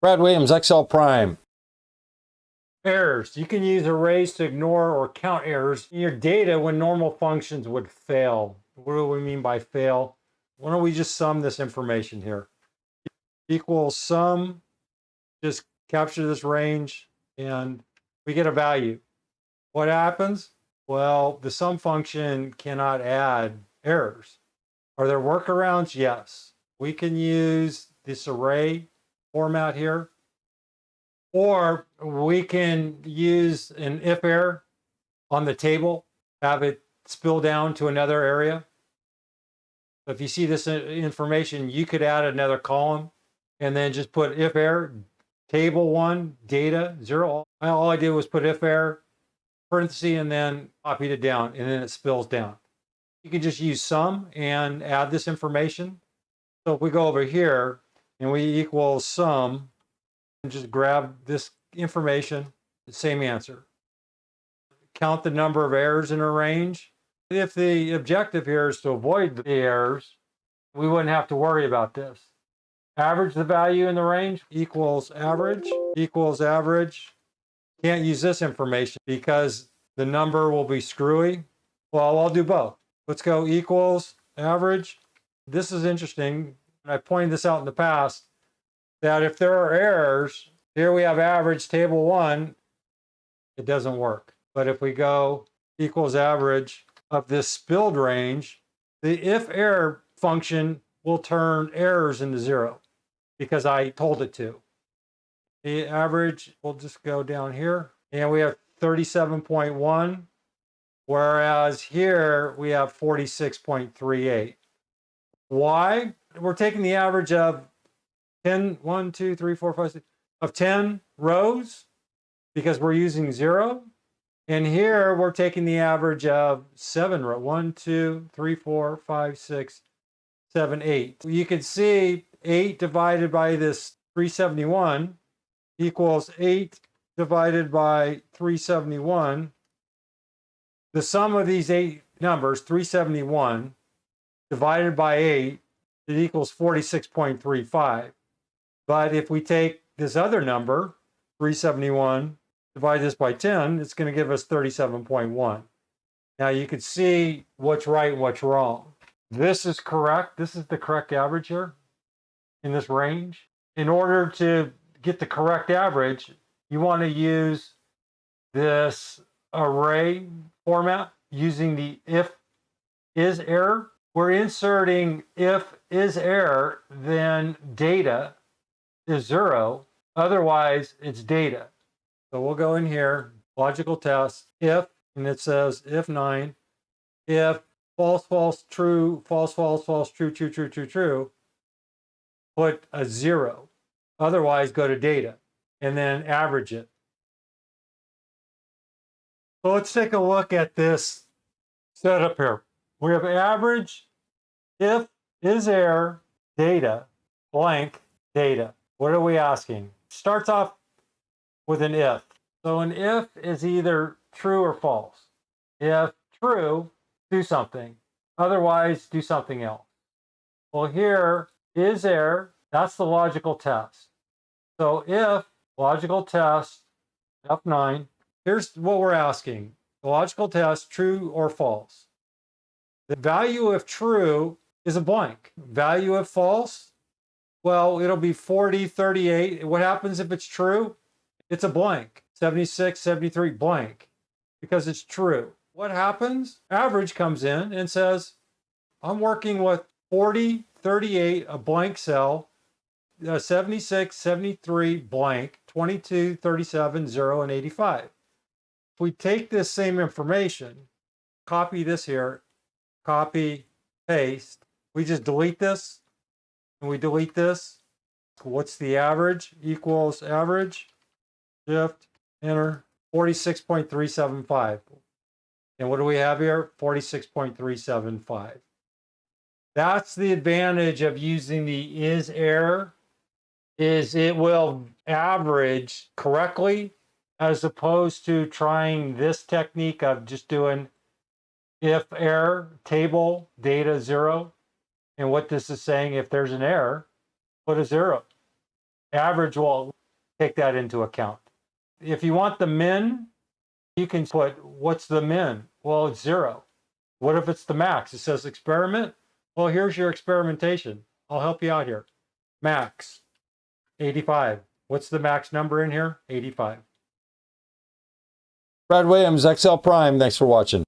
Brad Williams, Excel Prime. Errors. You can use arrays to ignore or count errors in your data when normal functions would fail. What do we mean by fail? Why don't we just sum this information here? Equals sum, just capture this range, and we get a value. What happens? Well, the sum function cannot add errors. Are there workarounds? Yes. We can use this array format here, or we can use an if error on the table, have it spill down to another area. So if you see this information, you could add another column and then just put if error, table 1, data 0. All I did was put if error, parenthesis, and then copied it down, and then it spills down. You can just use sum and add this information. So if we go over here and we equal sum, and just grab this information, the same answer. Count the number of errors in a range. If the objective here is to avoid the errors, we wouldn't have to worry about this. Average the value in the range equals average. Can't use this information because the number will be screwy. Well, I'll do both. Let's go equals average. This is interesting. I pointed this out in the past, that if there are errors, here we have average table 1, it doesn't work. But if we go equals average of this spilled range, the if error function will turn errors into 0 because I told it to. The average, we'll just go down here, and we have 37.1, whereas here we have 46.38. Why? We're taking the average of 10, 1, 2, 3, 4, 5, 6, of 10 rows because we're using 0. And here we're taking the average of 7 rows. 1, 2, 3, 4, 5, 6, 7, 8. You can see 8 divided by this 371 equals 8 divided by 371. The sum of these 8 numbers, 371, divided by 8, it equals 46.35. But if we take this other number, 371, divide this by 10, it's going to give us 37.1. Now you can see what's right and what's wrong. This is correct. This is the correct average here in this range. In order to get the correct average, you want to use this array format using the if is error. We're inserting if is error, then data is 0. Otherwise, it's data. So we'll go in here, logical test, if, and it says if 9, if false, false, true, false, false, false, true, true, true, true, true, put a 0. Otherwise, go to data and then average it. So let's take a look at this setup here. We have average, if is error, data, blank, data. What are we asking? Starts off with an if. So an if is either true or false. If true, do something. Otherwise, do something else. Well, here is error. That's the logical test. So if logical test F9, here's what we're asking. The logical test, true or false. The value of true is a blank. Value of false, well, it'll be 40, 38. What happens if it's true? It's a blank. 76, 73, blank, because it's true. What happens? Average comes in and says, I'm working with 40, 38, a blank cell, 76, 73, blank, 22, 37, 0, and 85. If we take this same information, copy this here, copy, paste, we just delete this, and we delete this. What's the average? Equals average, shift, enter, 46.375. And what do we have here? 46.375. That's the advantage of using the is error, is it will average correctly as opposed to trying this technique of just doing if error, table, data 0. And what this is saying, if there's an error, put a 0. Average will take that into account. If you want the min, you can put, what's the min? Well, it's 0. What if it's the max? It says experiment. Well, here's your experimentation. I'll help you out here. Max, 85. What's the max number in here? 85. Brad Williams, XL Prime. Thanks for watching.